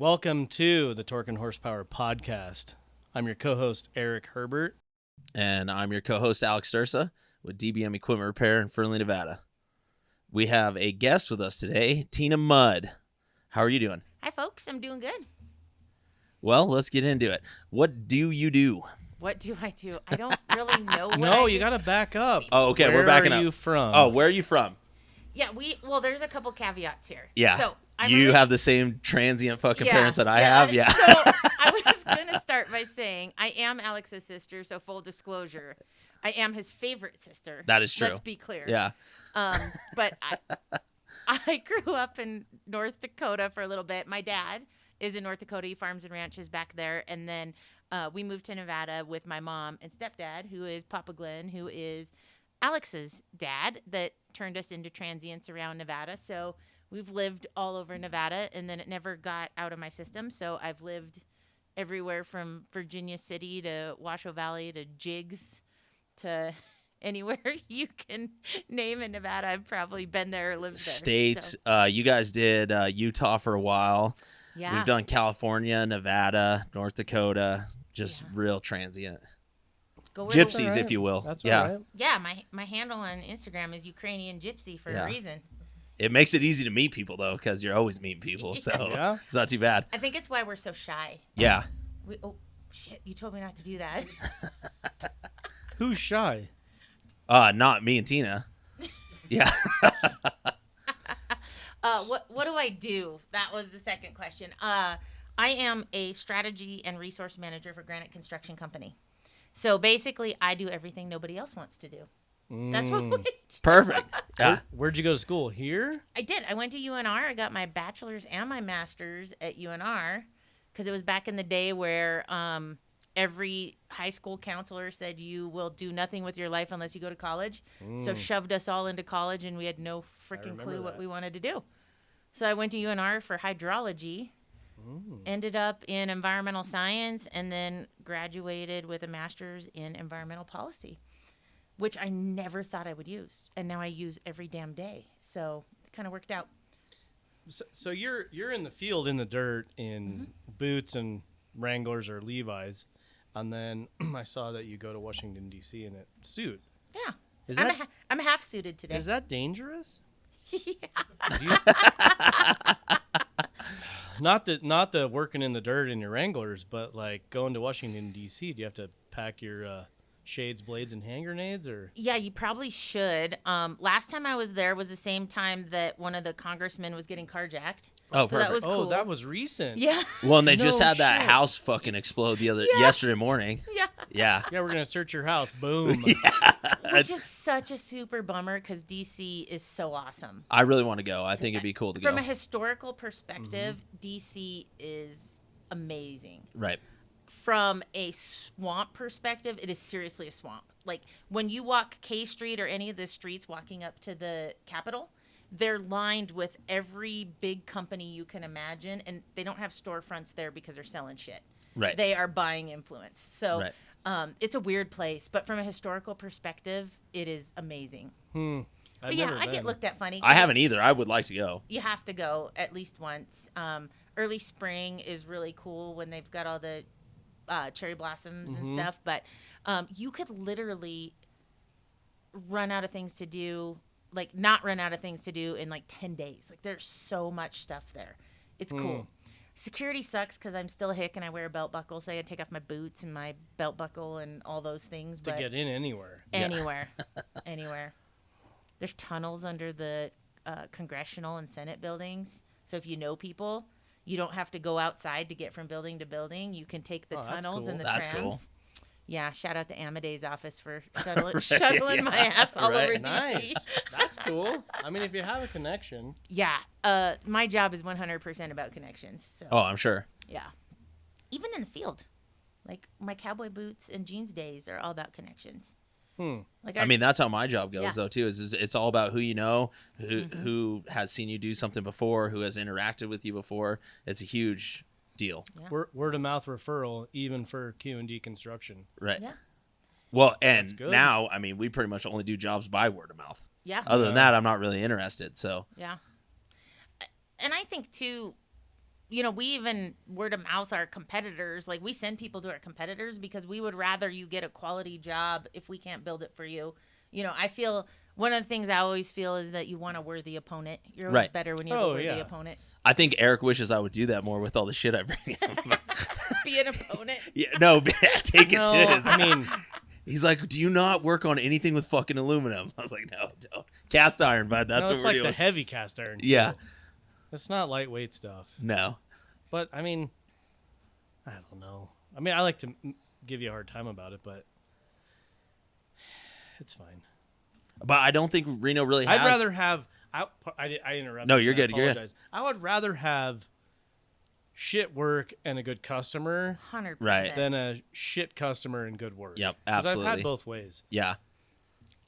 Welcome to the Torque and Horsepower podcast. I'm your co-host, Eric Herbert. And I'm your co-host, Alex Stursa, with DBM Equipment Repair in Fernley, Nevada. We have a guest with us today, Tina Mudd. How are you doing? Hi, folks. I'm doing good. Well, let's get into it. What do you do? What do I do? I don't really know what I No, do. you got to back up. Oh, okay, Where we're backing are up. you from? Oh, where are you from? Yeah, there's a couple caveats here. Yeah. So You have the same transient fucking parents that I have? Yeah. So I was going to start by saying I am Alex's sister, so full disclosure. I am his favorite sister. That is true. Let's be clear. Yeah. But I grew up in North Dakota for a little bit. My dad is in North Dakota. He farms and ranches back there. And then we moved to Nevada with my mom and stepdad, who is Papa Glenn, who is Alex's dad, that turned us into transients around Nevada. So we've lived all over Nevada, and then it never got out of my system. So I've lived everywhere from Virginia City to Washoe Valley to Jigs to anywhere you can name in Nevada. I've probably been there or lived there. States. So, You guys did Utah for a while. yeah. We've done California, Nevada, North Dakota. Just real transient. Go where the- Gypsies, if you will. That's yeah. all right. Yeah, my handle on Instagram is Ukrainian Gypsy for a reason. It makes it easy to meet people, though, because you're always meeting people. So Yeah. it's not too bad. I think it's why we're so shy. Yeah. Oh, shit, you told me not to do that. Who's shy? Not me and Tina. Yeah. What do I do? That was the second question. I am a strategy and resource manager for Granite Construction Company. So basically, I do everything nobody else wants to do. That's what we do. Perfect. Yeah. Where'd you go to school? Here? I did. I went to UNR. I got my bachelor's and my master's at UNR because it was back in the day where every high school counselor said you will do nothing with your life unless you go to college. So shoved us all into college, and we had no freaking clue what we wanted to do. So I went to UNR for hydrology, ended up in environmental science, and then graduated with a master's in environmental policy, which I never thought I would use. And now I use every damn day. So it kind of worked out. So you're in the field in the dirt in boots and Wranglers or Levi's, and then I saw that you go to Washington D.C. in a suit. Yeah. I'm half suited today. Is that dangerous? Yeah. Not the working in the dirt in your Wranglers, but like going to Washington D.C. Do you have to pack your shades, blades, and hand grenades, or? Yeah, you probably should. Last time I was there was the same time that one of the congressmen was getting carjacked. Oh, so that perfect. was cool. Oh, that was recent. Yeah. Well, and they just No had that shit. house fucking explode yesterday morning. Yeah. Yeah. Yeah, we're gonna search your house. Boom. Which is such a super bummer because DC is so awesome. I really want to go. I think it'd be cool to go. From a historical perspective, DC is amazing. Right. From a swamp perspective, it is seriously a swamp. Like when you walk K Street or any of the streets walking up to the Capitol, they're lined with every big company you can imagine, and they don't have storefronts there because they're selling shit. Right. They are buying influence. So Right. it's a weird place, but from a historical perspective, it is amazing. I've But yeah, never I get been. looked at funny. I haven't either. I would like to go. You have to go at least once. Early spring is really cool when they've got all the cherry blossoms and stuff, but you could literally run out of things to do, like not run out of things to do in like 10 days. Like there's so much stuff there. It's cool. Security sucks because I'm still a hick and I wear a belt buckle, so I gotta take off my boots and my belt buckle and all those things. To But get in anywhere. anywhere, anywhere. There's tunnels under the congressional and Senate buildings, so if you know people, you don't have to go outside to get from building to building. You can take the Oh, that's tunnels cool. and the That's trams. cool. Yeah, shout out to Amadei's office for shuttling my ass all Right. over Nice. DC. That's cool. I mean, if you have a connection. Yeah, my job is 100% about connections. So Oh, I'm sure. yeah, even in the field, like my cowboy boots and jeans days are all about connections. Like I mean, that's how my job goes, Yeah. though, too. Is it's all about who you know, who has seen you do something before, who has interacted with you before. It's a huge deal. Yeah. Word of mouth referral, even for Q&D construction. Right. Yeah. Well, That's and good. now, I mean, we pretty much only do jobs by word of mouth. Yeah. Other than that, I'm not really interested. So Yeah. And I think, too, we even word of mouth our competitors. Like, we send people to our competitors because we would rather you get a quality job if we can't build it for you. I feel one of the things I always feel is that you want a worthy opponent. You're always Right. better when you have a worthy opponent. I think Eric wishes I would do that more with all the shit I bring him. Be an opponent. Yeah, no, take it to his. I mean, he's like, do you not work on anything with fucking aluminum? I was like, no, don't. Cast iron, bud. That's what it's we're like doing. the heavy cast iron. Too. Yeah. It's not lightweight stuff. No. But, I mean, I don't know. I mean, I like to give you a hard time about it, but it's fine. But I don't think Reno really has. I'd rather have... I interrupted. No, you're good. I You're good. apologize. I would rather have shit work and a good customer 100%. Right. than a shit customer and good work. Yep, 'Cause absolutely. I've had both ways. Yeah.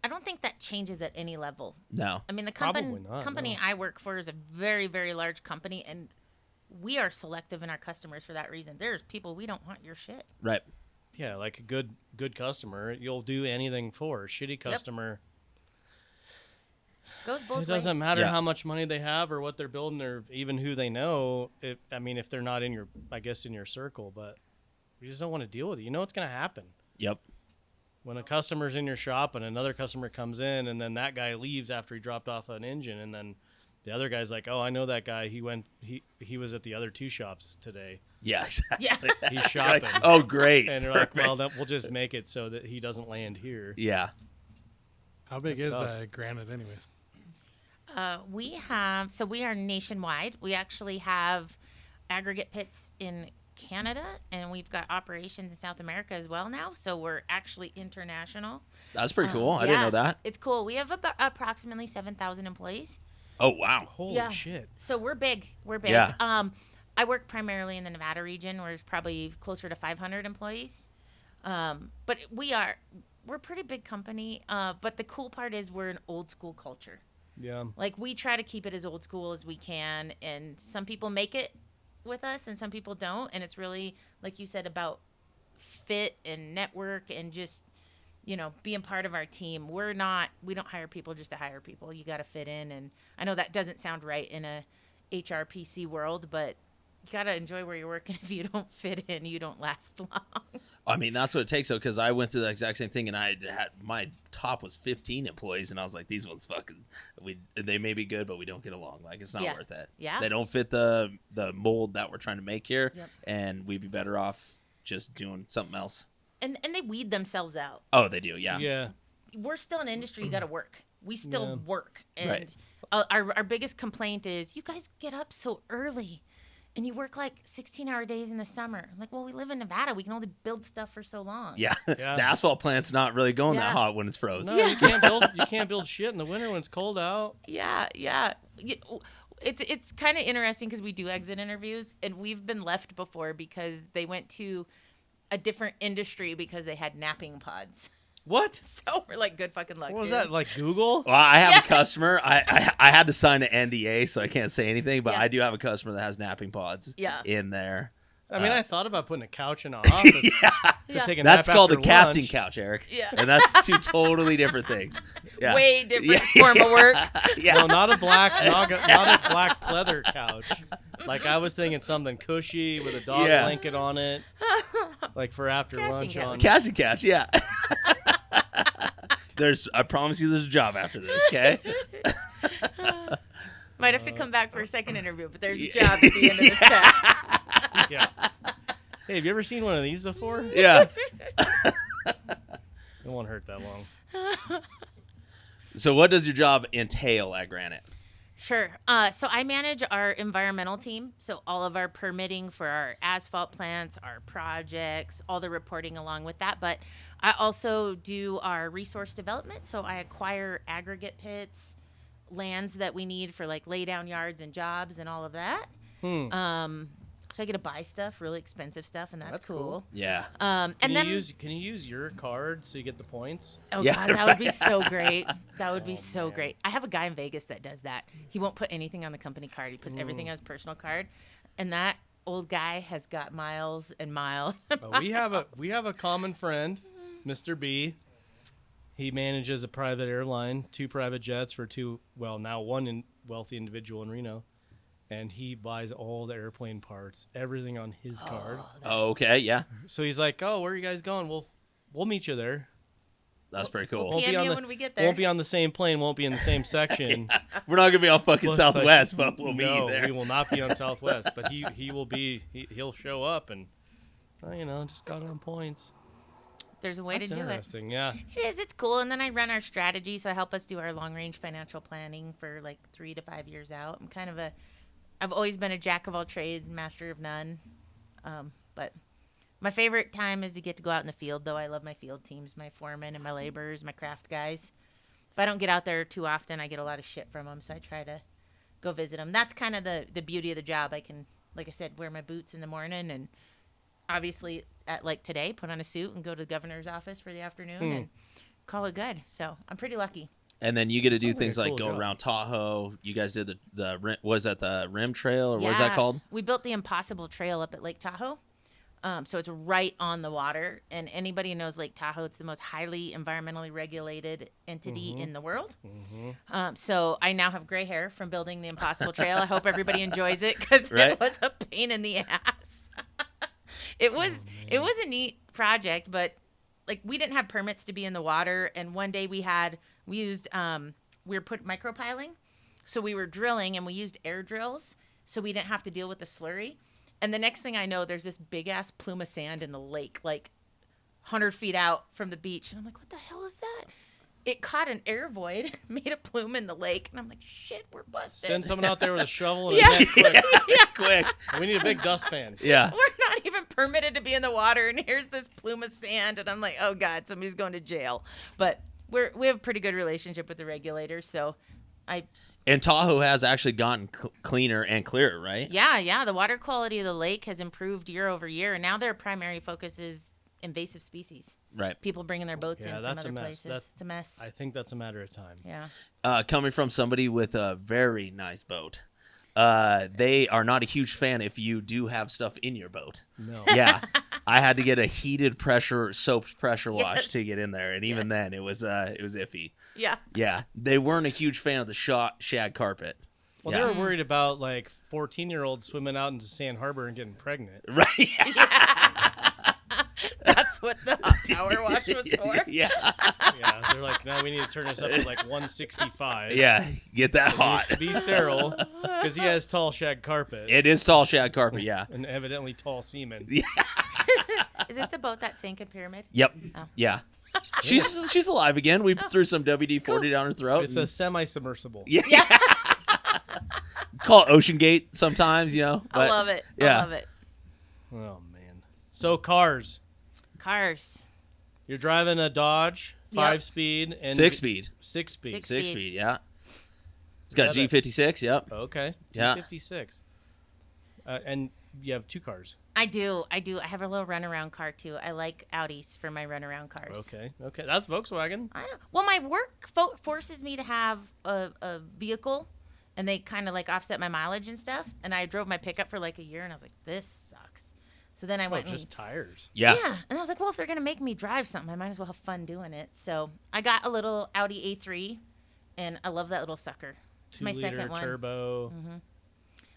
I don't think that changes at any level. No. I mean, the Probably not, company no. I work for is a very, very large company, and we are selective in our customers for that reason. There's people we don't want your shit. Right. Yeah, like a good customer, you'll do anything for. Shitty customer, Goes both ways. it doesn't matter Yeah. how much money they have or what they're building or even who they know. If they're not in your circle, but you just don't want to deal with it. You know what's going to happen. Yep. When a customer's in your shop and another customer comes in and then that guy leaves after he dropped off an engine and then the other guy's like, oh, I know that guy. He was at the other two shops today. Yeah, exactly. Yeah. He's You're shopping. like, oh, great. And you're like, well, we'll just make it so that he doesn't land here. Yeah. How big That's is tough. Granite, anyways? We are nationwide. We actually have aggregate pits in Canada, and we've got operations in South America as well now. So we're actually international. That's pretty cool. I didn't know that. It's cool. We have about approximately 7,000 employees. Oh, wow. Holy Yeah. shit. So we're big. We're big. Yeah. I work primarily in the Nevada region, where it's probably closer to 500 employees. But we're a pretty big company. But the cool part is we're an old school culture. Yeah. Like, we try to keep it as old school as we can, and some people make it with us and some people don't, and it's really, like you said, about fit and network and just, being part of our team. We don't hire people just to hire people. You got to fit in, and I know that doesn't sound right in a HRPC world, but you got to enjoy where you're working. If you don't fit in, you don't last long. I mean, that's what it takes, though, because I went through the exact same thing, and my top was 15 employees, and I was like, these ones they may be good, but we don't get along. Like, it's not worth it. Yeah. They don't fit the mold that we're trying to make here, Yep. and we'd be better off just doing something else. And they weed themselves out. Oh, they do, yeah. Yeah. We're still an industry. You got to work. We still work. And Right. our biggest complaint is, you guys get up so early and you work like 16-hour days in the summer. I'm like, well, we live in Nevada. We can only build stuff for so long. Yeah. Yeah. The asphalt plant's not really going that Yeah. hot when it's frozen. No, you can't build shit in the winter when it's cold out. Yeah. It's kind of interesting because we do exit interviews, and we've been left before because they went to a different industry because they had napping pods. What? So we're like, good fucking luck. What was dude. that, like Google? Well, I have Yes. a customer. I had to sign an NDA, so I can't say anything, but Yeah. I do have a customer that has napping pods Yeah. in there. I mean, I thought about putting a couch in an office to Yeah. take a That's nap called a after casting lunch. couch, Eric. Yeah. And that's two totally different things. Yeah. Way different Yeah. form of work. Yeah. No, not a black leather couch. Like, I was thinking something cushy with a dog Yeah. blanket on it, like for after Casting lunch couch. on. Casting couch, yeah. I promise you there's a job after this, okay? Might have to come back for a second interview, but there's a job at the end of this test. Yeah. Hey, have you ever seen one of these before? Yeah. It won't hurt that long. So what does your job entail at Granite? Sure. So I manage our environmental team. So all of our permitting for our asphalt plants, our projects, all the reporting along with that. But I also do our resource development. So I acquire aggregate pits, lands that we need for like lay down yards and jobs and all of that. So I get to buy stuff, really expensive stuff, and that's That's cool. cool. Yeah. And Can then you use your card so you get the points? oh Yeah, god, that would be right. so great. That would be Oh, so man. great. I have a guy in Vegas that does that. He won't put anything on the company card. He puts everything on his personal card, and that old guy has got miles and miles. But we have a common friend, Mr. B. He manages a private airline, 2 private jets for now one wealthy individual in Reno. and he buys all the airplane parts, everything on his card. Oh, okay, yeah, So he's like, "Oh, where are you guys going? We'll meet you there. that's pretty cool. Won't be PM on you the- when we get there. Won't be on the same plane. Won't be in the same section." We're not gonna be on fucking Well, it's like, Southwest, but we'll meet no, you there. we will not be on Southwest, but he will be. He'll show up and, just got on points. There's a way That's to do it. interesting. Yeah. It is. It's cool. And then I run our strategy, so I help us do our long-range financial planning for like 3 to 5 years out. I've always been a jack of all trades, master of none. But my favorite time is to get to go out in the field, though. I love my field teams, my foremen and my laborers, my craft guys. If I don't get out there too often, I get a lot of shit from them, so I try to go visit them. That's kind of the beauty of the job. I can, like I said, wear my boots in the morning and obviously at like today, put on a suit and go to the governor's office for the afternoon and call it good. So I'm pretty lucky. And then you get to do Sounds like things a like cool go job. around Tahoe. You guys did the was that the Rim Trail or what is that called? We built the Impossible Trail up at Lake Tahoe. So it's right on the water. And anybody who knows Lake Tahoe, it's the most highly environmentally regulated entity in the world. So I now have gray hair from building the Impossible Trail. I hope everybody enjoys it because Right. it was a pain in the ass. It was a neat project, but like we didn't have permits to be in the water. And one day we were micropiling. So we were drilling and we used air drills so we didn't have to deal with the slurry. And the next thing I know, there's this big ass plume of sand in the lake, like 100 feet out from the beach. And I'm like, what the hell is that? It caught an air void, made a plume in the lake. And I'm like, shit, we're busted. Send someone out there with a shovel and Yeah. a net quick. Quick. We need a big dustpan. Yeah. We're not even permitted to be in the water. And here's this plume of sand. And I'm like, oh, God, somebody's going to jail. But we have a pretty good relationship with the regulators. So And Tahoe has actually gotten cleaner and clearer, right? Yeah. The water quality of the lake has improved year over year. And now their primary focus is invasive species. Right. People bringing their boats in Yeah, from that's a other mess. places. It's a mess. I think that's a matter of time. Yeah. Coming from somebody with a very nice boat, they are not a huge fan if you do have stuff in your boat. No. Yeah. I had to get a heated soap pressure wash Yes. to get in there, and even then it was iffy. Yeah. Yeah, they weren't a huge fan of the shag carpet. Well, Yeah. they were worried about like 14-year-olds swimming out into Sand Harbor and getting pregnant. Right. That's what the hot power wash was for. Yeah. Yeah, they're like, no, we need to turn this up to like 165. Yeah. Get that hot. To be sterile, because he has tall shag carpet It is tall shag carpet. Yeah. and evidently tall semen. Is this the boat that sank in Pyramid? Yep. Oh. Yeah. She's alive again. We threw some WD-40 down her throat. It's a semi-submersible. Yeah. Call it Ocean Gate sometimes, I but love it. yeah. I love it. Oh man. So cars. Cars. You're driving a Dodge, Yep. 5-speed and 6-speed. 6-speed. Six- 6-speed, yeah. It's got Yeah, G56, yep. Okay. Yeah. 256. And you have 2 cars. I do. I have a little runaround car too. I like Audis for my runaround cars. Okay. That's Volkswagen. I know. Well, my work forces me to have a vehicle, and they kind of like offset my mileage and stuff. And I drove my pickup for like a year, and I was like, this sucks. So then I went and Just tires. Yeah. and I was like, well, if they're gonna make me drive something, I might as well have fun doing it. So I got a little Audi A3, and I love that little sucker. It's my 2-liter second one. turbo.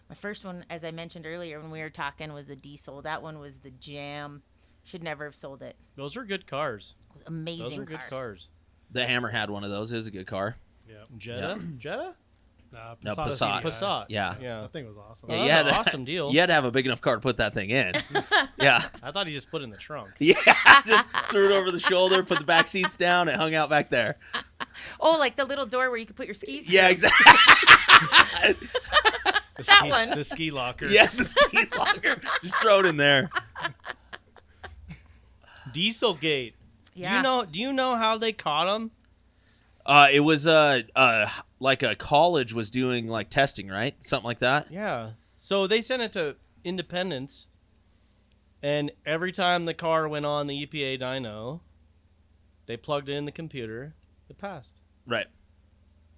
My first one, as I mentioned earlier when we were talking, was the diesel. That one was the jam. Should never have sold it. Those are good cars. Amazing Those are car. good cars. The Hammer had one of those. It was a good car. Yeah. Jetta? Jetta? No, Passat. Passat. Passat. Yeah. Yeah. That thing was awesome. Oh, Yeah, that's you an had- awesome deal. You had to have a big enough car to put that thing in. Yeah. I thought he just put it in the trunk. Yeah. Just threw it over the shoulder, put the back seats down, and hung out back there. Oh, like the little door where you could put your skis. Yeah, through. exactly. That one. The ski locker. Yeah, the ski locker. Just throw it in there. Dieselgate. Yeah. Do you know how they caught him? It was like a college was doing like testing, right? Something like that. Yeah. So they sent it to Independence, and every time the car went on the EPA dyno, they plugged it in the computer. It passed. Right.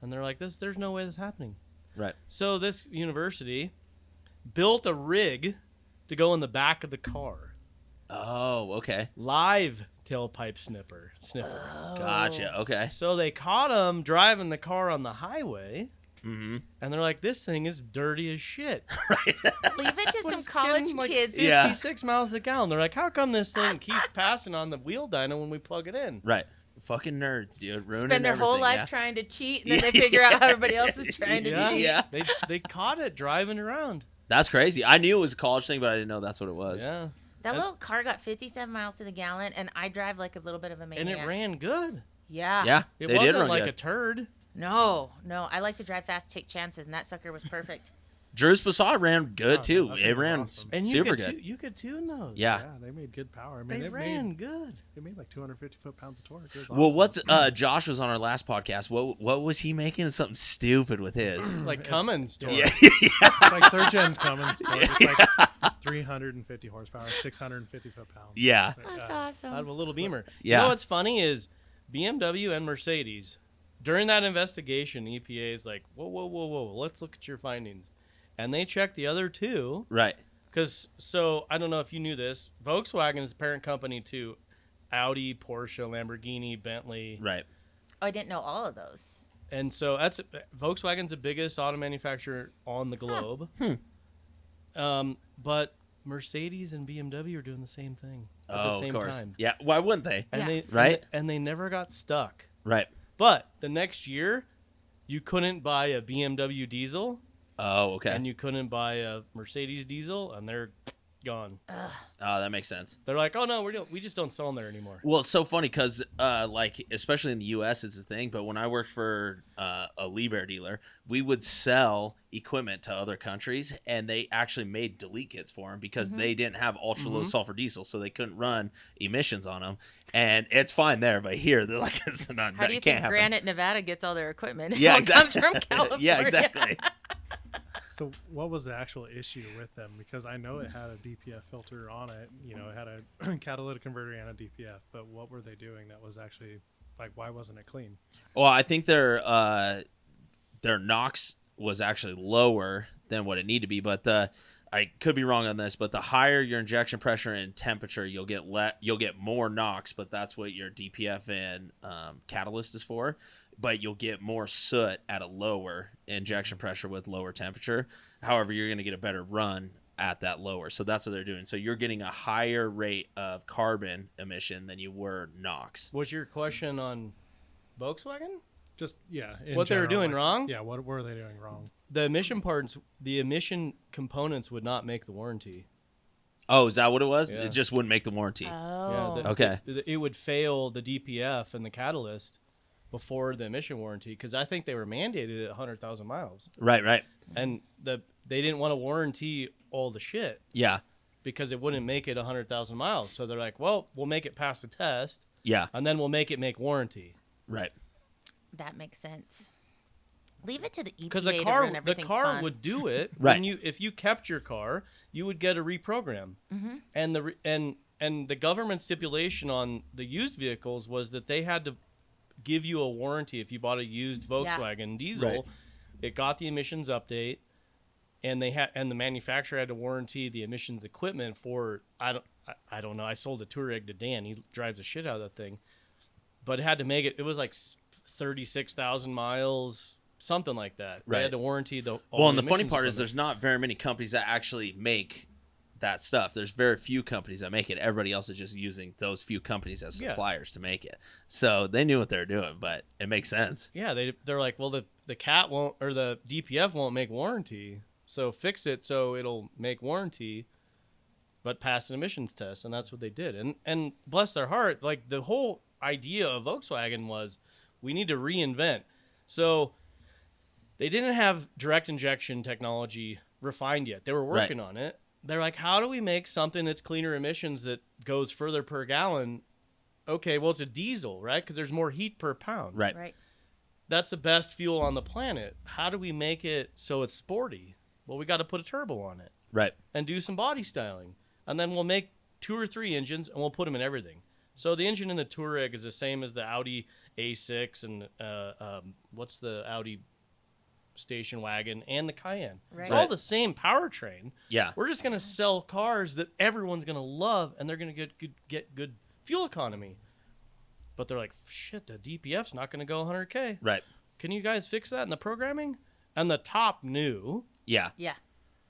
And they're like, there's no way this is happening. Right. So this university built a rig to go in the back of the car. Oh, okay. Live tailpipe sniffer. Gotcha. Okay. So they caught him driving the car on the highway, Mm-hmm. And they're like, this thing is dirty as shit. Leave it to some Was college getting, like, kids. Yeah. 56 miles a gallon. They're like, how come this thing keeps passing on the wheel dyno when we plug it in? Right. Fucking nerds, dude. Ruining Spend their whole everything, life yeah. trying to cheat, and then they figure out how everybody else is trying to Yeah. cheat. Yeah. They caught it driving around. That's crazy. I knew it was a college thing, but I didn't know that's what it was. Yeah. That little car got 57 miles to the gallon, and I drive like a little bit of a maniac. And it ran good. Yeah. Yeah, It they did wasn't run like good. a turd. No. I like to drive fast, take chances, and that sucker was perfect. Drew's Passat ran good Oh, too. that It thing was ran awesome. And super could good. you could tune those. Yeah. They made good power. I mean, They it ran made good. like 250 foot-pounds of torque. It was Well, awesome. what's Josh was on our last podcast. What was he making? Something stupid with his. Like Cummins torque. yeah. It's like third gen Cummins torque. It's like 350 horsepower, 650 foot-pounds. Yeah. That's Out awesome. of a little Beamer. Yeah. You know what's funny is BMW and Mercedes, during that investigation, EPA is like, whoa, let's look at your findings. And they checked the other two. Right. So I don't know if you knew this. Volkswagen is the parent company to Audi, Porsche, Lamborghini, Bentley. Right. Oh, I didn't know all of those. And so Volkswagen's the biggest auto manufacturer on the globe. But Mercedes and BMW are doing the same thing at the Oh, same of course. time. Yeah. Why wouldn't they? And Yeah. they Right. and they never got stuck. Right. But the next year, you couldn't buy a BMW diesel Oh, okay. and you couldn't buy a Mercedes diesel, and they're gone. Oh, that makes sense. They're like, oh no, we just don't sell them there anymore. Well, it's so funny because, like, especially in the U.S., it's a thing. But when I worked for a Liebherr dealer, we would sell equipment to other countries, and they actually made delete kits for them because they didn't have ultra low sulfur diesel, so they couldn't run emissions on them. And it's fine there, but here they're like, it's not. How do you it can't think happen. Granite, Nevada gets all their equipment? It Yeah, all exactly. comes from California. Yeah, exactly. So what was the actual issue with them? Because I know it had a DPF filter on it. You know, it had a catalytic converter and a DPF. But what were they doing that was actually, like, why wasn't it clean? Well, I think their NOx was actually lower than what it needed to be, but I could be wrong on this, but the higher your injection pressure and temperature, you'll get more NOx, but that's what your DPF and catalyst is for. But you'll get more soot at a lower injection pressure with lower temperature. However, you're going to get a better run at that lower. So that's what they're doing. So you're getting a higher rate of carbon emission than you were NOx. What's your question on Volkswagen? Just, yeah. What they were doing wrong? Yeah, what were they doing wrong? The emission components would not make the warranty. Oh, is that what it was? Yeah. It just wouldn't make the warranty. Oh. Okay. It would fail the DPF and the catalyst before the emission warranty, because I think they were mandated at 100,000 miles, Right. and they didn't want to warranty all the shit Yeah. because it wouldn't make it 100,000 miles. So they're like, well, we'll make it pass the test, Yeah. and then we'll make it make warranty. Right. That makes sense. Leave it to the EPA Because to ruin the everything car fun. would do it. Right. If you kept your car, you would get a reprogram. And the government stipulation on the used vehicles was that they had to give you a warranty if you bought a used Volkswagen diesel. Right. It got the emissions update, and the manufacturer had to warranty the emissions equipment for I don't know. I sold a Touareg to Dan. He drives the shit out of that thing, but it had to make it. It was like 36,000 miles. Something like that. Right. They had to warranty the. Well, and the funny part is there's not very many companies that actually make that stuff. There's very few companies that make it. Everybody else is just using those few companies as Yeah. suppliers to make it. So they knew what they were doing, but it makes sense. Yeah, they're like, well, the CAT won't, or the DPF won't make warranty, so fix it so it'll make warranty, but pass an emissions test, and that's what they did. And bless their heart, like the whole idea of Volkswagen was, we need to reinvent. So they didn't have direct injection technology refined yet. They were working on it. They're like, how do we make something that's cleaner emissions that goes further per gallon? Okay, well, it's a diesel, right? Because there's more heat per pound. Right. Right. That's the best fuel on the planet. How do we make it so it's sporty? Well, we got to put a turbo on it Right. and do some body styling. And then we'll make 2 or 3 engines, and we'll put them in everything. So the engine in the Touareg is the same as the Audi A6 and what's the Audi station wagon and the Cayenne. Right. It's all the same powertrain. Yeah. We're just going to sell cars that everyone's going to love, and they're going to get good fuel economy. But they're like, shit, the DPF's not going to go 100K. Right. Can you guys fix that in the programming? And the top knew. Yeah. Yeah.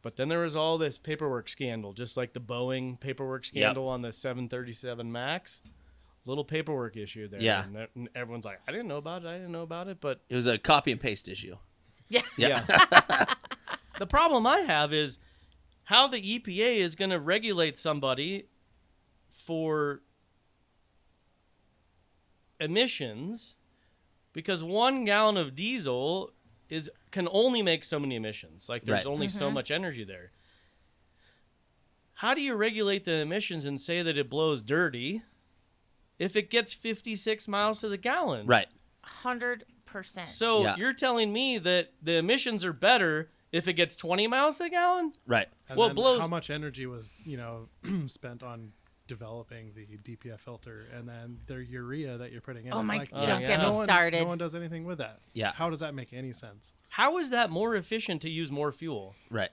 But then there was all this paperwork scandal, just like the Boeing paperwork scandal on the 737 MAX. Little paperwork issue there. Yeah. And everyone's like, I didn't know about it. But It was a copy and paste issue. Yeah. Yeah. The problem I have is how the EPA is going to regulate somebody for emissions, because 1 gallon of diesel can only make so many emissions. Like there's Right. only so much energy there. How do you regulate the emissions and say that it blows dirty if it gets 56 miles to the gallon? Right. 100%. So Yeah. you're telling me that the emissions are better if it gets 20 miles to the gallon? Right. And Well, then blows- how much energy was spent on developing the DPF filter, and then their urea that you're putting in? Oh it? my! Like, Don't yeah. get me no one, started. No one does anything with that. Yeah. How does that make any sense? How is that more efficient to use more fuel? Right.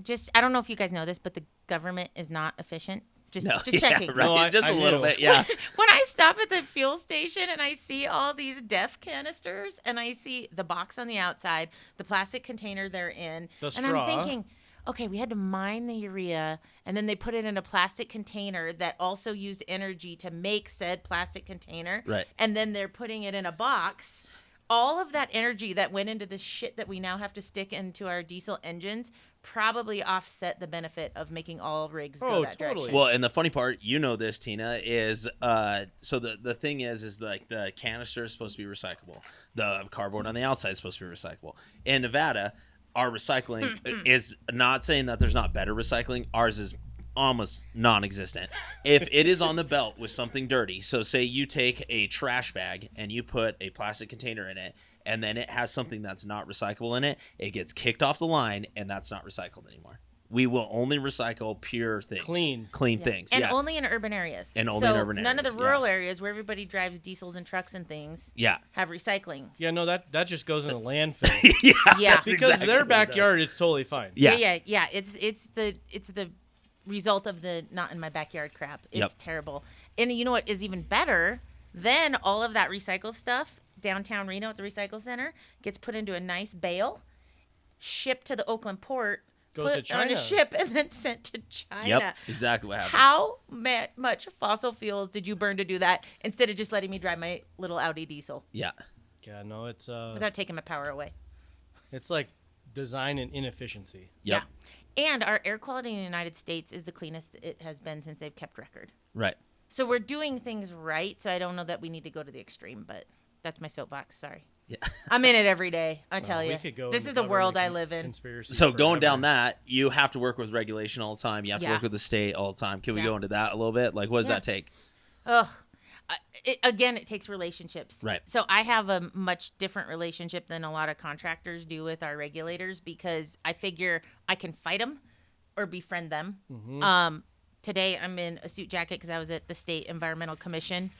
Just I don't know if you guys know this, but the government is not efficient. Just No. just checking. Right. No, Just I a little knew. bit. Yeah. When I stop at the fuel station and I see all these DEF canisters and I see the box on the outside, the plastic container they're in, The and straw. I'm thinking, okay, we had to mine the urea and then they put it in a plastic container that also used energy to make said plastic container. Right. And then they're putting it in a box. All of that energy that went into the shit that we now have to stick into our diesel engines probably offset the benefit of making all rigs go Oh, that totally. direction. Well, and the funny part, you know this, Tina, is so the thing is like the canister is supposed to be recyclable. The cardboard on the outside is supposed to be recyclable. In Nevada, our recycling is not saying that there's not better recycling. Ours is almost non-existent. If it is on the belt with something dirty, so say you take a trash bag and you put a plastic container in it, and then it has something that's not recyclable in it, it gets kicked off the line, and that's not recycled anymore. We will only recycle pure things. Clean Yeah. things. And yeah. only in urban areas. And only in So urban none of the areas, rural areas where everybody drives diesels and trucks and things Yeah. have recycling. Yeah, no, that just goes in a landfill. Yeah. Yeah. that's Because exactly their what it does. backyard, it's totally fine. Yeah. Yeah. It's the result of the not in my backyard crap. It's Yep. terrible. And you know what is even better than all of that recycled stuff? Downtown Reno at the recycle center gets put into a nice bale, shipped to the Oakland port, Goes put to on a China. ship, and then sent to China. Yep. Exactly what happens. How much fossil fuels did you burn to do that instead of just letting me drive my little Audi diesel Yeah. Yeah, no, it's without taking my power away? like design and inefficiency. Yep. Yeah. And our air quality in the United States is the cleanest it has been since they've kept record. Right. So we're doing things right. So I don't know that we need to go to the extreme, but that's my soapbox. Sorry. Yeah. I'm in it every day. I tell We you. could go This into is the world I government live in. Conspiracy So going down forever. that, you have to work with regulation all the time. You have to Yeah. work with the state all the time. Can we Yeah. go into that a little bit? Like, what does Yeah. that take? Ugh. Again, it takes relationships. Right. So I have a much different relationship than a lot of contractors do with our regulators because I figure I can fight them or befriend them. Today I'm in a suit jacket because I was at the State Environmental Commission.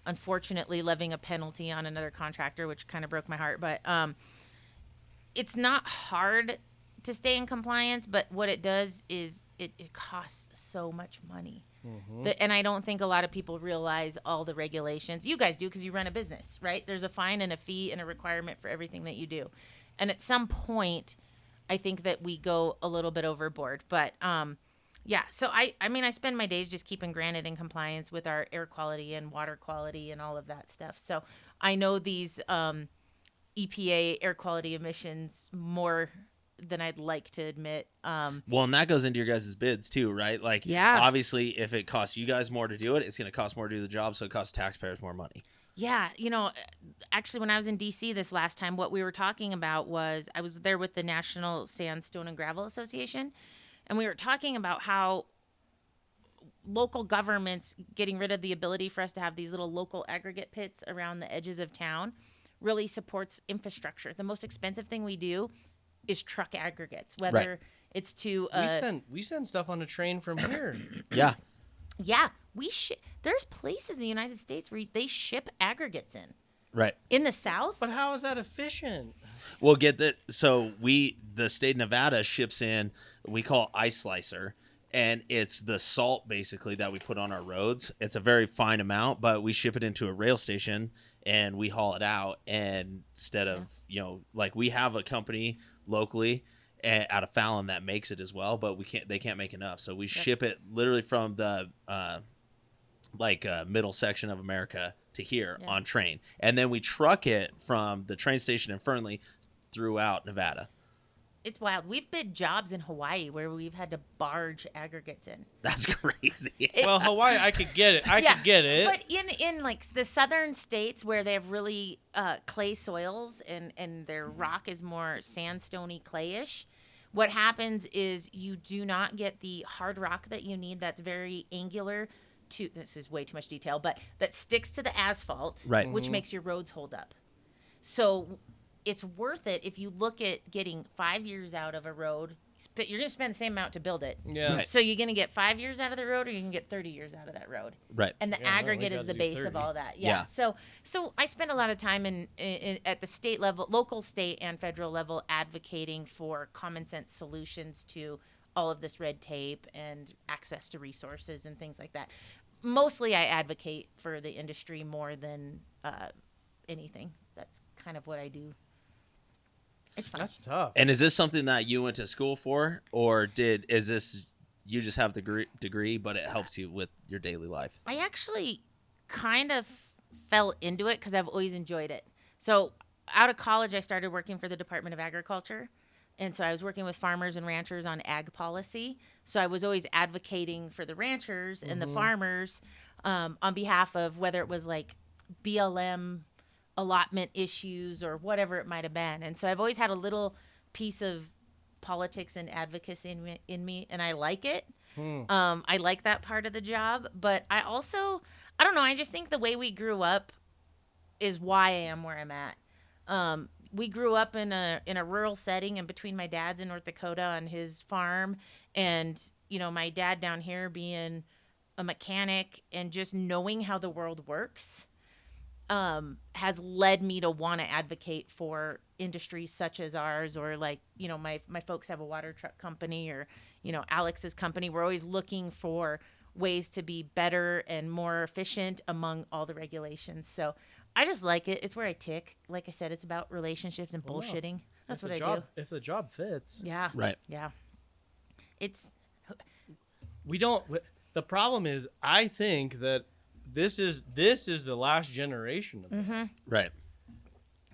Unfortunately, levying a penalty on another contractor, which kind of broke my heart. But it's not hard to stay in compliance, but what it does is it costs so much money. And I don't think a lot of people realize all the regulations. You guys do because you run a business, right? There's a fine and a fee and a requirement for everything that you do. And at some point, I think that we go a little bit overboard. But yeah, so I mean, I spend my days just keeping Granite in compliance with our air quality and water quality and all of that stuff. So I know these EPA air quality emissions more than I'd like to admit. Well, and that goes into your guys' bids too, right? Like, Yeah. obviously, if it costs you guys more to do it, it's going to cost more to do the job, so it costs taxpayers more money. Yeah, actually, when I was in D.C. this last time, what we were talking about was I was there with the National Sandstone and Gravel Association, and we were talking about how local governments getting rid of the ability for us to have these little local aggregate pits around the edges of town really supports infrastructure. The most expensive thing we do is truck aggregates, whether it's to we send stuff on a train from here. Yeah. yeah, there's places in the United States where they ship aggregates Right. in the South. But how is that efficient? Well, get that. So the state of Nevada ships in, we call ice slicer, and it's the salt basically that we put on our roads. It's a very fine amount, but we ship it into a rail station and we haul it out. And instead of, like we have a company locally out of Fallon that makes it as well, but they can't make enough. So we ship it literally from the middle section of America to here on train. And then we truck it from the train station in Fernley throughout Nevada. It's wild. We've bid jobs in Hawaii where we've had to barge aggregates in. That's crazy. Well, Hawaii, I could get it. I could get it. But in like the southern states where they have really clay soils and their rock is more sandstony, clayish, what happens is you do not get the hard rock that you need that's very angular this is way too much detail, but that sticks to the asphalt, right, which makes your roads hold up. So it's worth it if you look at getting 5 years out of a road. You're going to spend the same amount to build it. Yeah. Right. So you're going to get 5 years out of the road, or you can get 30 years out of that road. Right. And the aggregate is the base 30. of all that. Yeah. So I spend a lot of time at the state level, local, state, and federal level, advocating for common sense solutions to all of this red tape and access to resources and things like that. Mostly, I advocate for the industry more than anything. That's kind of what I do. It's fun. That's tough. And is this something that you went to school for, or is this you just have the degree, but it helps you with your daily life? I actually kind of fell into it because I've always enjoyed it. So out of college, I started working for the Department of Agriculture. And so I was working with farmers and ranchers on ag policy. So I was always advocating for the ranchers and the farmers on behalf of whether it was like BLM allotment issues or whatever it might have been. And so I've always had a little piece of politics and advocacy in me, and I like it. I like that part of the job. But I don't know, I just think the way we grew up is why I am where I'm at. We grew up in a rural setting, and between my dad's in North Dakota on his farm, and my dad down here being a mechanic, and just knowing how the world works has led me to want to advocate for industries such as ours, or like my folks have a water truck company, or Alex's company. We're always looking for ways to be better and more efficient among all the regulations. So I just like it. It's where I tick. Like I said, it's about relationships and bullshitting. That's what I do. If the job fits. Yeah. Right. Yeah. The problem is, I think that this is the last generation of that. Right.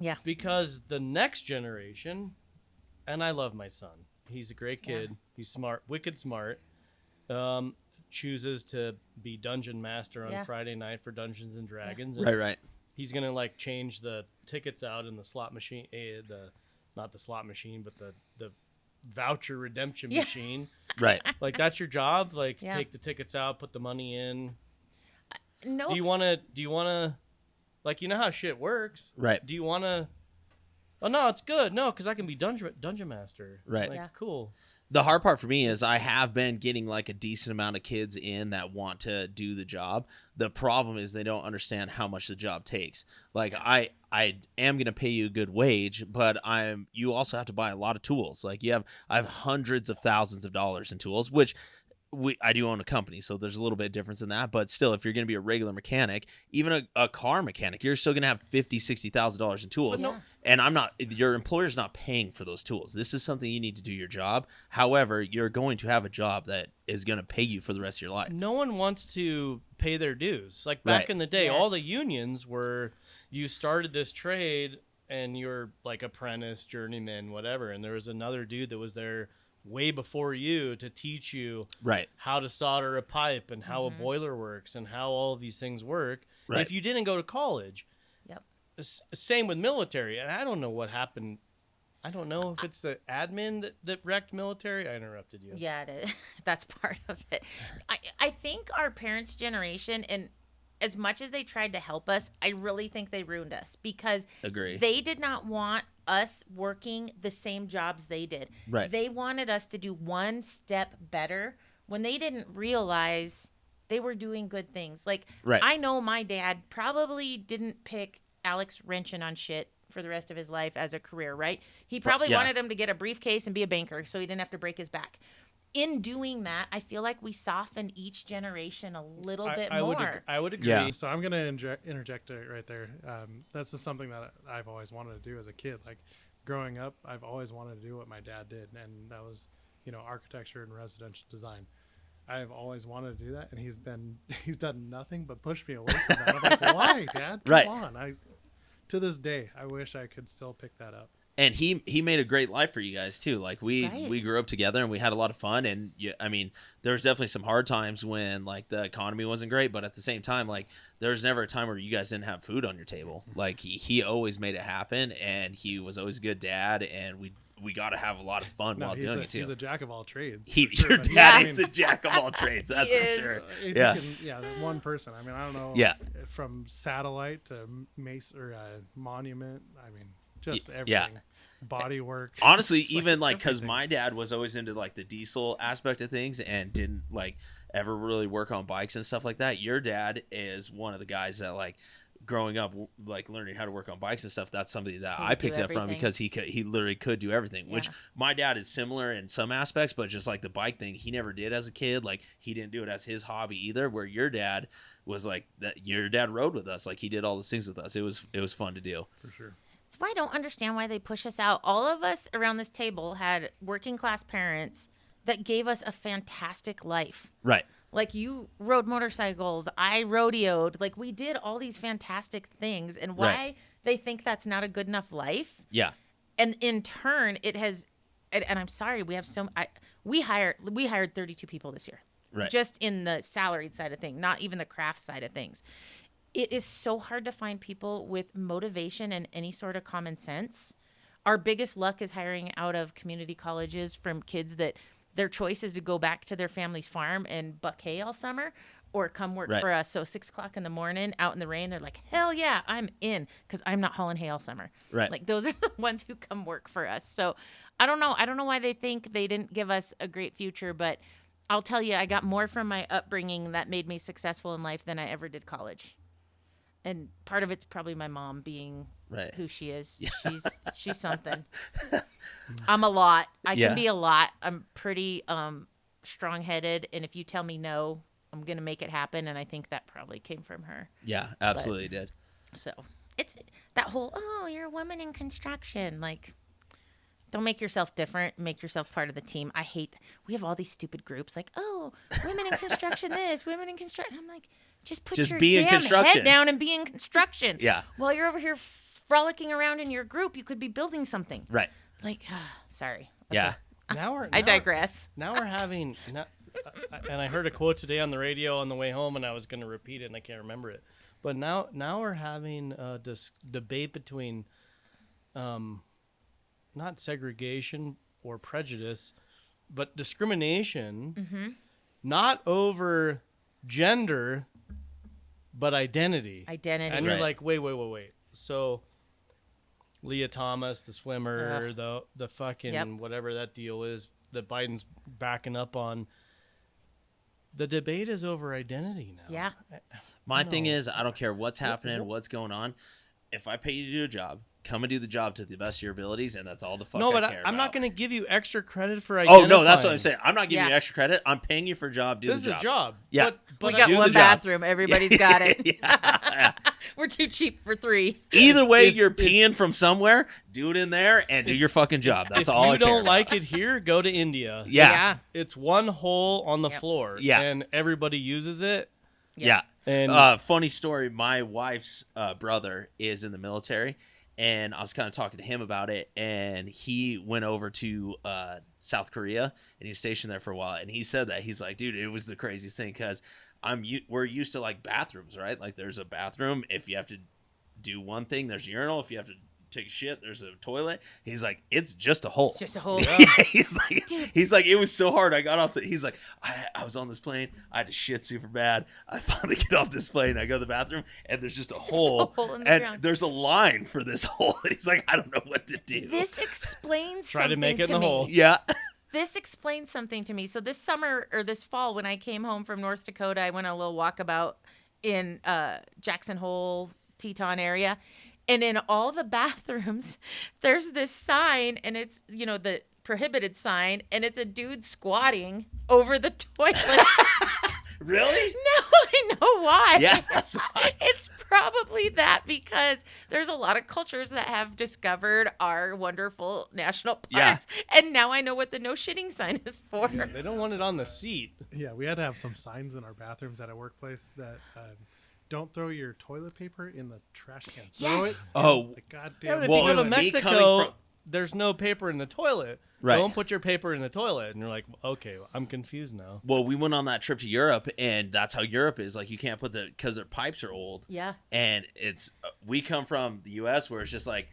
Yeah. Because the next generation, and I love my son. He's a great kid. Yeah. He's smart, wicked smart. Chooses to be dungeon master on Friday night for Dungeons and Dragons. And Right. he's gonna change the tickets out in the slot machine, not the slot machine, but the voucher redemption machine. Right. Like, that's your job. Like, Yeah. take the tickets out, put the money in. No. Do you want to, like, how shit works? Right. Do you want to? Oh no, it's good. No, because I can be dungeon master. Right. Like, Yeah. cool. The hard part for me is I have been getting like a decent amount of kids in that want to do the job. The problem is they don't understand how much the job takes. Like, I am going to pay you a good wage, but you also have to buy a lot of tools. Like, I have hundreds of thousands of dollars in tools, which I do own a company, so there's a little bit of difference in that. But still, if you're going to be a regular mechanic, even a car mechanic, you're still going to have $50,000-$60,000 in tools. Yeah. And your employer's not paying for those tools. This is something you need to do your job. However, you're going to have a job that is going to pay you for the rest of your life. No one wants to pay their dues. Like, back Right. in the day, all the Yes. unions were, you started this trade and you're like apprentice, journeyman, whatever. And there was another dude that was there way before you to teach you Right. how to solder a pipe and how a boiler works and how all of these things work. Right. If you didn't go to college. Yep. Same with military. And I don't know what happened. I don't know if it's the admin that wrecked military. I interrupted you. Yeah, it is. That's part of it. I think our parents' generation, and as much as they tried to help us, I really think they ruined us, because Agree. they did not want us working the same jobs they did. Right. They wanted us to do one step better when they didn't realize they were doing good things. Like, Right. I know my dad probably didn't pick Alex wrenching on shit for the rest of his life as a career, right? He probably Yeah. wanted him to get a briefcase and be a banker so he didn't have to break his back. in doing that, I feel like we soften each generation a little bit I more. I would agree. Yeah. So I'm gonna interject it right there. That's just something that I've always wanted to do as a kid. Like growing up, I've always wanted to do what my dad did, and that was, architecture and residential design. I've always wanted to do that, and he's done nothing but push me away from that. I'm like, why, Dad? Come Right. on. To this day, I wish I could still pick that up. And he made a great life for you guys too. Like Right. we grew up together and we had a lot of fun. And there was definitely some hard times when like the economy wasn't great, but at the same time, like there was never a time where you guys didn't have food on your table. Like he always made it happen, and he was always a good dad, and we got to have a lot of fun while doing it too. He's a jack of all trades. Your but dad Yeah. is a jack of all trades. That's He for is. sure. Yeah, Yeah. one person. I mean, I don't know. Yeah. From satellite to mace or monument. I mean, just everything. Yeah. Body work. Honestly, Just, even like because everything. my dad was always into like the diesel aspect of things and didn't like ever really work on bikes and stuff like that. Your dad is one of the guys that like growing up, like learning how to work on bikes and stuff. That's something that He I could do picked up from everything. because he literally could do everything. Which Yeah. my dad is similar in some aspects, but just like the bike thing, he never did as a kid. Like he didn't do it as his hobby either. Where your dad was like that. Your dad rode with us, like he did all those things with us. It was fun to do. For sure. That's why I don't understand why they push us out. All of us around this table had working class parents that gave us a fantastic life. Right. Like you rode motorcycles, I rodeoed. Like we did all these fantastic things, and why Right. they think that's not a good enough life. Yeah. And in turn, it has. And I'm sorry, we have we hired 32 people this year, Right. just in the salaried side of things, not even the craft side of things. It is so hard to find people with motivation and any sort of common sense. Our biggest luck is hiring out of community colleges from kids that their choice is to go back to their family's farm and buck hay all summer or come work Right. for us. So 6:00 in the morning out in the rain, they're like, hell yeah, I'm in, because I'm not hauling hay all summer. Right. Like those are the ones who come work for us. So I don't know why they think they didn't give us a great future, but I'll tell you, I got more from my upbringing that made me successful in life than I ever did college. And part of it's probably my mom being Right. who she is. She's something. I'm a lot. I Yeah. can be a lot. I'm pretty strong-headed, and if you tell me no, I'm going to make it happen, and I think that probably came from her. Yeah. Absolutely did. So, it's that whole, oh, you're a woman in construction, like don't make yourself different. Make yourself part of the team. We have all these stupid groups like, oh, women in construction this, women in construction. I'm like, just your be in damn construction. head down and be in construction. Yeah. While you're over here frolicking around in your group, you could be building something. Right. Like, sorry. Yeah. I digress. Now we're having, and I heard a quote today on the radio on the way home, and I was going to repeat it, and I can't remember it. But now we're having this debate between, not segregation or prejudice, but discrimination, not over gender, but identity. Identity. And you're Right. like, wait. So, Leah Thomas, the swimmer, the fucking Yep. whatever that deal is that Biden's backing up on. The debate is over identity now. Yeah. My thing No. is, I don't care what's happening, what's going on. If I pay you to do a job, come and do the job to the best of your abilities, and that's all the fuck No, but I care I'm not about. going to give you extra credit for Oh identifying. no, that's what I'm saying. I'm not giving Yeah. you extra credit. I'm paying you for a job. Do This is the a job. Yeah. But We got do the one job. bathroom. Everybody's got it. Yeah. We're too cheap for 3. Either way, you're peeing from somewhere. Do it in there and do your fucking job. That's if all you I care don't about. like it here, go to India. Yeah. It's one hole on the Yep. floor. Yeah. And everybody uses it. Yeah. And Funny story. My wife's brother is in the military, and I was kind of talking to him about it. And he went over to South Korea, and he was stationed there for a while. And he said that he's like, dude, it was the craziest thing because we're used to like bathrooms, right? Like there's a bathroom. If you have to do one thing, there's a urinal. If you have to take a shit, there's a toilet. He's like, it's just a hole. It's just a whole. He's like, it was so hard. I got off he's like, I was on this plane. I had to shit super bad. I finally get off this plane. I go to the bathroom, and there's just a hole. hole in the and ground. there's a line for this hole. And he's like, I don't know what to do. This explains Try to something make it in the me. hole. Yeah. This explains something to me. So this summer or this fall, when I came home from North Dakota, I went on a little walkabout in Jackson Hole, Teton area. And in all the bathrooms, there's this sign, and it's, the prohibited sign, and it's a dude squatting over the toilet. Really? Now I know why. Yeah, that's why. It's probably that because there's a lot of cultures that have discovered our wonderful national parks. Yeah. And now I know what the no shitting sign is for. They don't want it on the seat. Yeah, we had to have some signs in our bathrooms at a workplace that don't throw your toilet paper in the trash can. Throw it Yes. in Oh. the Yeah, goddamn but if Well, you go to me coming Mexico, from- there's no paper in the toilet. Right. Don't put your paper in the toilet. And you're like, okay, I'm confused now. Well, we went on that trip to Europe, and that's how Europe is. Like, you can't put because their pipes are old. Yeah. And it's we come from the U.S. where it's just like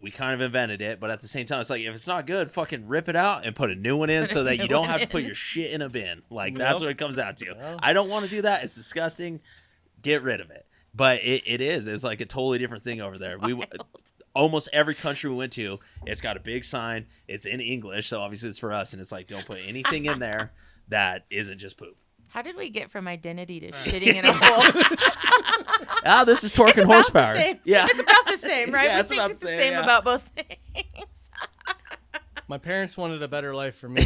we kind of invented it, but at the same time, it's like if it's not good, fucking rip it out and put a new one in so that you don't have to put your shit in a bin. Like that's what it comes out to. Yep. I don't want to do that. It's disgusting. Get rid of it. But it is. It's like a totally different thing over there. Almost every country we went to, it's got a big sign. It's in English, so obviously it's for us. And it's like, don't put anything in there that isn't just poop. How did we get from identity to shitting in a hole? This is torque and It's about horsepower. the same. Yeah, It's about the same, right? Yeah, we it's think about it's the the same, same yeah. about both things. My parents wanted a better life for me.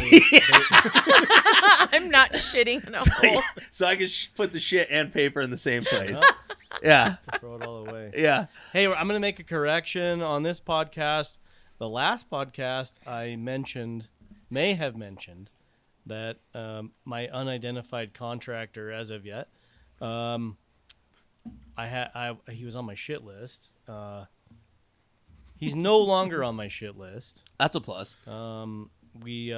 I'm not shitting in a hole. so I can put the shit and paper in the same place. Well, Yeah, throw it all away. yeah. Hey, I'm going to make a correction on this podcast. The last podcast I may have mentioned that my unidentified contractor, as of yet, he was on my shit list. He's no longer on my shit list. That's a plus. We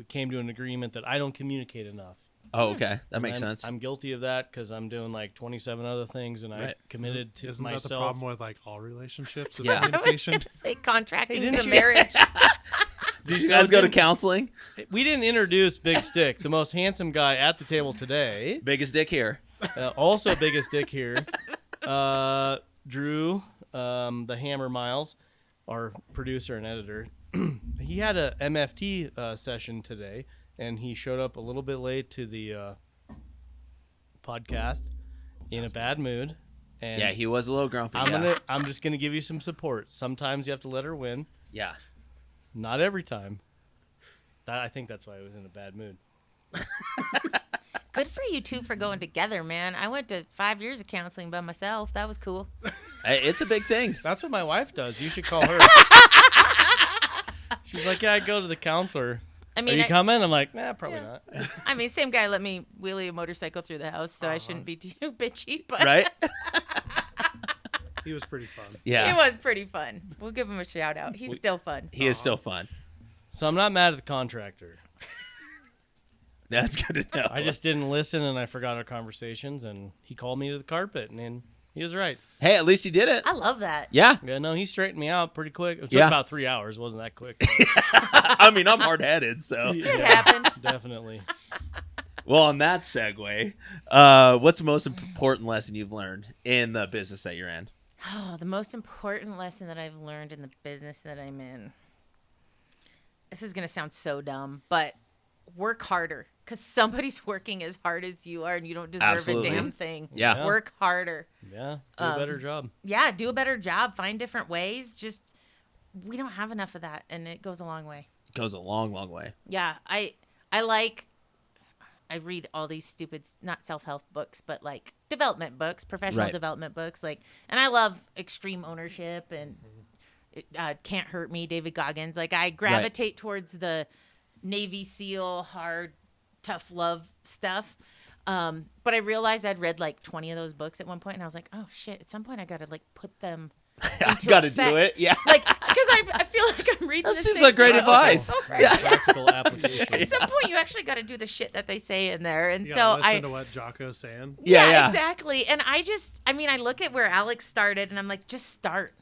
came to an agreement that I don't communicate enough. Oh, okay. That makes I'm, sense. I'm guilty of that because I'm doing like 27 other things, and I Right. committed to Isn't myself. that the problem with like all relationships? Is Yeah. I was communication. going to say contracting Hey, is a didn't you- marriage. Did you guys go to counseling? We didn't introduce Big Stick, the most handsome guy at the table today. Biggest dick here. Also biggest dick here. Drew, the Hammer Miles, our producer and editor. He had a MFT session today, and he showed up a little bit late to the podcast in a bad mood. And Yeah, he was a little grumpy. I'm just gonna give you some support. Sometimes you have to let her win. Yeah. Not every time. I think that's why I was in a bad mood. Good for you two for going together, man. I went to 5 years of counseling by myself. That was cool. Hey, it's a big thing. That's what my wife does. You should call her. She's like, yeah, I go to the counselor. I Are mean, you coming? I'm like, nah, probably Yeah. not. I mean, same guy let me wheelie a motorcycle through the house, so I shouldn't be too bitchy. But Right? He was pretty fun. Yeah. it was pretty fun. We'll give him a shout out. He's still fun. He is still fun. So I'm not mad at the contractor. That's good to know. I just didn't listen, and I forgot our conversations, and he called me to the carpet, and he was right. Hey, at least he did it. I love that. Yeah. Yeah, no, he straightened me out pretty quick. It took Yeah. about 3 hours. It wasn't that quick. I mean, I'm hard-headed, so. It happened. Definitely. Well, on that segue, what's the most important lesson you've learned in the business that you're in? Oh, the most important lesson that I've learned in the business that I'm in. This is going to sound so dumb, but work harder because somebody's working as hard as you are and you don't deserve Absolutely. a damn thing. Yeah. Work harder. Yeah, do a better job. Yeah, do a better job. Find different ways. Just, we don't have enough of that, and it goes a long way. It goes a long, long way. Yeah, I read all these stupid, not self-help books, but like development books, professional Right. development books. Like, and I love extreme ownership and Can't Hurt Me, David Goggins. Like, I gravitate towards the Navy SEAL, hard, tough love stuff. But I realized I'd read like 20 of those books at one point, and I was like, oh shit, at some point I got to like put them I got to do effect. it. Yeah. Like, because I feel like I'm reading That the seems same like great thing advice. over. Yeah. Practical application. At some point, you actually got to do the shit that they say in there. And You so gotta listen I. to what Jocko's saying. Yeah. Exactly. And I look at where Alex started and I'm like, just start.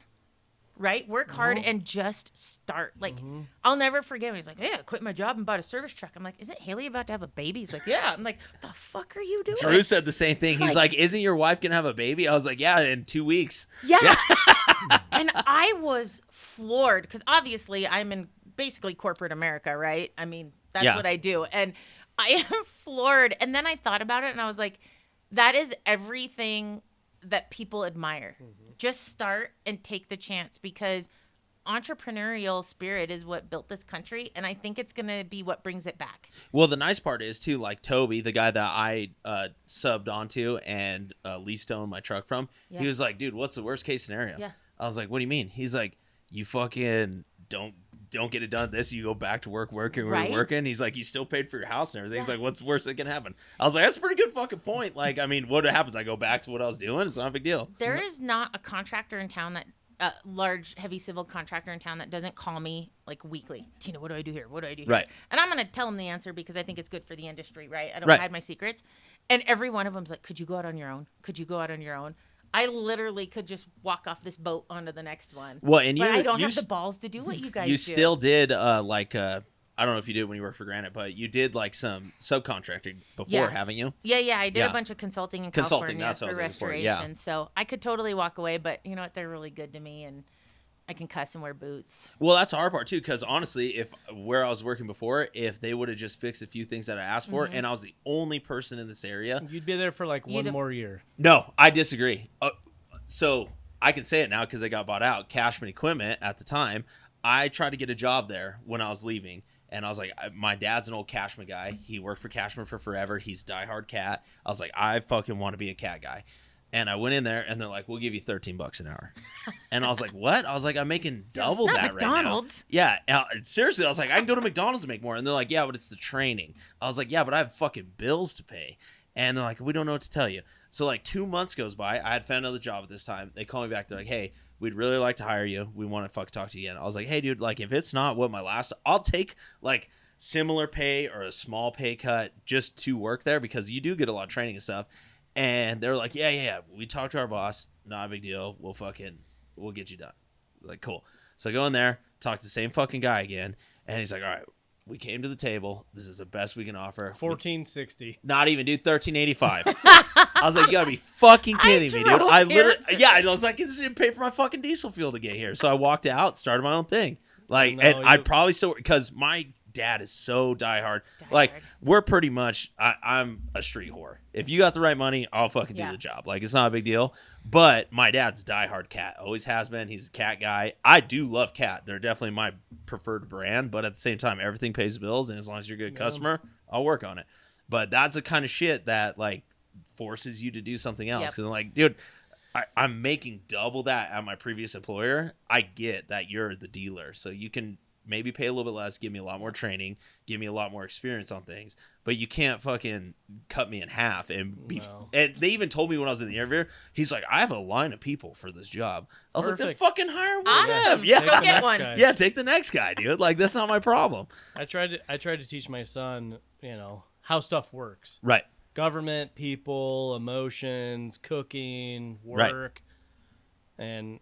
Right? Work hard and just start. Like, I'll never forget when he's like, yeah, I quit my job and bought a service truck. I'm like, isn't Haley about to have a baby? He's like, yeah. I'm like, the fuck are you doing? Drew said the same thing. He's Like- like, isn't your wife going to have a baby? I was like, yeah, in 2 weeks. Yeah. And I was floored because obviously I'm in basically corporate America, right? I mean, that's Yeah. what I do. And I am floored. And then I thought about it and I was like, that is everything that people admire. Just start and take the chance because entrepreneurial spirit is what built this country, and I think it's going to be what brings it back. Well, the nice part is too, like Toby, the guy that I subbed onto and leased owned my truck from, Yeah. he was like, "Dude, what's the worst case scenario?" Yeah. I was like, "What do you mean?" He's like, "You fucking don't get it done. This, you go back to working where Right? you're working." He's like, "You still paid for your house and everything." He's Yeah. like, "What's the worst that can happen?" I was like, "That's a pretty good fucking point." Like, I mean, what happens? I go back to what I was doing. It's not a big deal. There is not a contractor in town that large, heavy civil contractor in town that doesn't call me like weekly. Tina, what do I do here? What do I do here? Right. And I'm going to tell them the answer because I think it's good for the industry, right? I don't Right. hide my secrets. And every one of them's like, could you go out on your own? Could you go out on your own? I literally could just walk off this boat onto the next one. Well, and But you, I don't you have the balls to do what you guys you do. still did I don't know if you did when you worked for Granite, but you did like some subcontracting before, Yeah. haven't you? Yeah, I did Yeah. a bunch of consulting in Consulting, California that's what I for was looking for, restoration. yeah. So I could totally walk away, but you know what? They're really good to me, and I can cuss and wear boots. Well, that's the hard part too, because honestly, if where I was working before, if they would have just fixed a few things that I asked for, and I was the only person in this area, You'd be there for like You'd one have- more year. no, I disagree. So I can say it now because they got bought out. Cashman Equipment at the time, I tried to get a job there when I was leaving. And I was like, my dad's an old Cashman guy. He worked for Cashman for forever. He's diehard cat. I was like, I fucking want to be a cat guy. And I went in there, and they're like, "We'll give you $13 an hour." And I was like, "What?" I was like, "I'm making double not that McDonald's. right now." Yeah, seriously, I was like, "I can go to McDonald's and make more." And they're like, "Yeah, but it's the training." I was like, "Yeah, but I have fucking bills to pay." And they're like, "We don't know what to tell you." So like 2 months goes by. I had found another job at this time. They call me back. They're like, "Hey, we'd really like to hire you. We want to fucking talk to you again." I was like, "Hey, dude, like if it's not what my last, I'll take like similar pay or a small pay cut just to work there because you do get a lot of training and stuff." And they're like, yeah. We talked to our boss. Not a big deal. We'll get you done. Like, cool. So I go in there, talk to the same fucking guy again. And he's like, all right, we came to the table. This is the best we can offer. 1460. Not even, dude, $13.85. I was like, you gotta be fucking kidding me, dude. drove I here literally, yeah, I was like, this didn't pay for my fucking diesel fuel to get here. So I walked out, started my own thing. Like, No, and I'd probably still, because my dad is so diehard. Like, we're pretty much, I'm a street whore. If you got the right money, I'll fucking do Yeah. the job. Like, it's not a big deal. But my dad's diehard cat. Always has been. He's a cat guy. I do love cat. They're definitely my preferred brand. But at the same time, everything pays bills. And as long as you're a good customer, I'll work on it. But that's the kind of shit that, like, forces you to do something else. Yep. Because I'm like, dude, I'm making double that at my previous employer. I get that you're the dealer. So you can maybe pay a little bit less, give me a lot more training, give me a lot more experience on things, but you can't fucking cut me in half and be. No. And they even told me when I was in the interview, he's like, I have a line of people for this job. I was like, then Perfect. fucking hire one of Awesome. them. Yeah, Go Take the get next one. guy. yeah, take the next guy, dude. Like that's not my problem. I tried to teach my son, how stuff works. Right. Government, people, emotions, cooking, work. And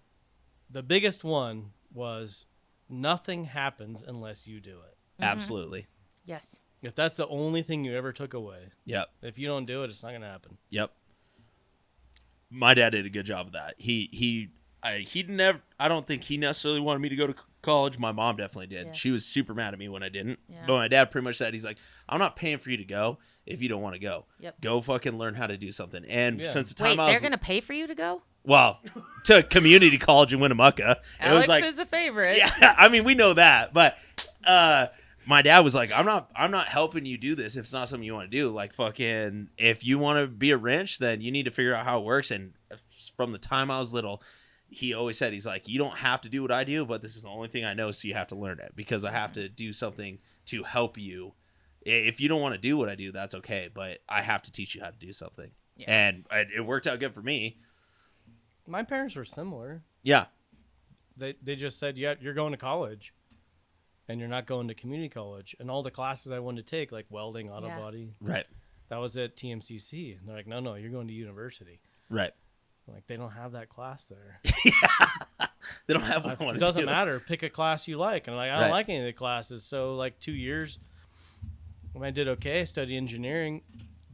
the biggest one was nothing happens unless you do it. Absolutely. Yes. If that's the only thing you ever took away, Yep. if you don't do it, it's not going to happen. Yep. My dad did a good job of that. He never. I don't think he necessarily wanted me to go to college. My mom definitely did. Yeah. She was super mad at me when I didn't. Yeah. But my dad pretty much said, he's like, I'm not paying for you to go if you don't want to go. Yep. Go fucking learn how to do something. And Yeah. since the Wait, time I they're was going to pay for you to go? well to community college in Winnemucca, it was like is a favorite. yeah. I mean, we know that, but my dad was like, I'm not helping you do this if it's not something you want to do. Like fucking, if you want to be a wrench, then you need to figure out how it works. And from the time I was little, he always said, he's like, you don't have to do what I do, but this is the only thing I know, so you have to learn it because I have to do something to help you. If you don't want to do what I do, that's okay, but I have to teach you how to do something. Yeah. And it worked out good for me. My parents were similar. Yeah. They just said, yeah, you're going to college and you're not going to community college. And all the classes I wanted to take, like welding, auto Yeah. body, Right. that was at TMCC. And they're like, no, you're going to university. Right. I'm like, they don't have that class there. They don't have what I want It to doesn't do. matter. Pick a class you like. And I'm like, I don't Right. like any of the classes. So like 2 years, when I did okay, I studied engineering,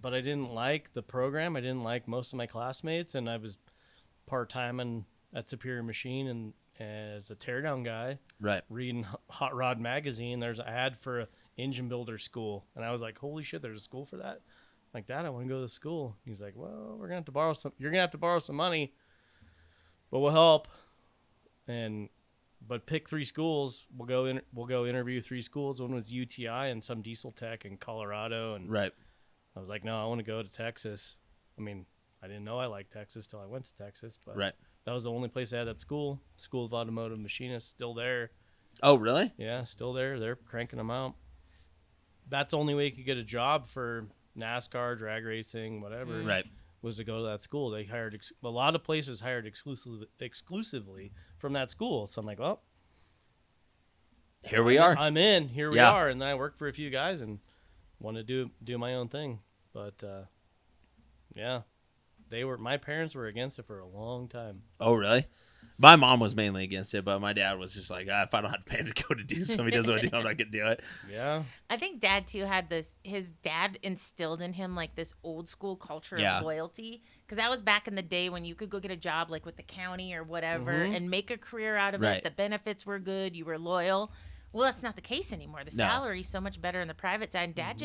but I didn't like the program. I didn't like most of my classmates. And I was part-time at Superior Machine and as a teardown guy, Right. reading Hot Rod magazine. There's an ad for an engine builder school. And I was like, holy shit, there's a school for that? I'm like, Dad, I want to go to the school. He's like, well, you're going to have to borrow some money, but we'll help. And but pick 3 schools. We'll go interview 3 schools. One was UTI and some diesel tech in Colorado. And Right. I was like, no, I want to go to Texas. I mean, I didn't know I liked Texas till I went to Texas, but Right. that was the only place I had at school. School of Automotive Machinists, still there. Oh, really? Yeah, still there. They're cranking them out. That's the only way you could get a job for NASCAR, drag racing, whatever. Right. Was to go to that school. They hired a lot of places hired exclusively from that school. So I'm like, well, Here we are. I'm in. Here we Yeah. are. And then I worked for a few guys and wanted to do my own thing. But yeah, my parents were against it for a long time. Oh, really? My mom was mainly against it, but my dad was just like, if I don't have to pay him to go to do something he doesn't want to do, I'm not going to do it. Yeah. I think Dad too had this. His dad instilled in him like this old school culture Yeah. of loyalty. Because that was back in the day when you could go get a job like with the county or whatever Mhm. and make a career out of Right. it. The benefits were good. You were loyal. Well, that's not the case anymore. The No. salary's so much better in the private side. And Dad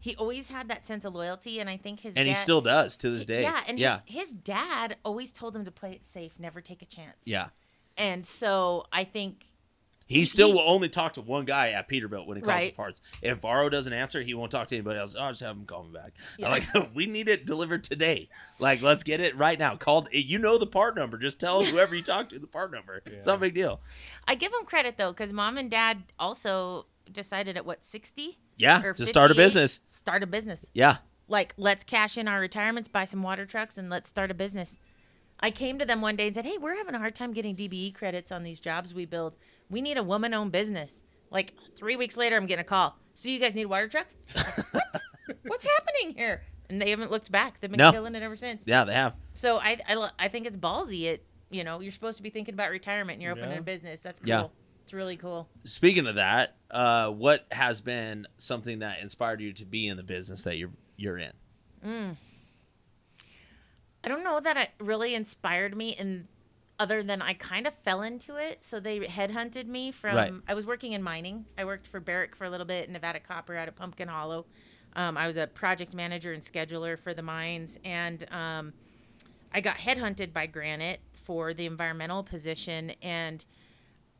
he always had that sense of loyalty, and I think his And dad, he still does to this day. Yeah, and yeah. his dad always told him to play it safe, never take a chance. Yeah. And so I think He still will only talk to one guy at Peterbilt when he calls Right. for parts. If Varro doesn't answer, he won't talk to anybody else. I'll just have him call me back. Yeah. I'm like, we need it delivered today. Like, let's get it right now. You know the part number. Just tell whoever you talk to the part number. It's not a big deal. I give him credit though, because Mom and Dad also decided at 60? Yeah, Or to start a 58? business. Start a business. Yeah. Like, let's cash in our retirements, buy some water trucks, and let's start a business. I came to them one day and said, hey, we're having a hard time getting DBE credits on these jobs we build. We need a woman-owned business. Like, 3 weeks later, I'm getting a call. So you guys need a water truck? What? What's happening here? And they haven't looked back. They've been No. killing it ever since. Yeah, they have. So I think it's ballsy. You're supposed to be thinking about retirement and you're opening Yeah. a business. That's cool. Yeah. It's really cool. Speaking of that, what has been something that inspired you to be in the business that you're in? I don't know that it really inspired me other than I kind of fell into it. So they headhunted me from, Right. I was working in mining. I worked for Barrick for a little bit, Nevada Copper out of Pumpkin Hollow. I was a project manager and scheduler for the mines. And I got headhunted by Granite for the environmental position. And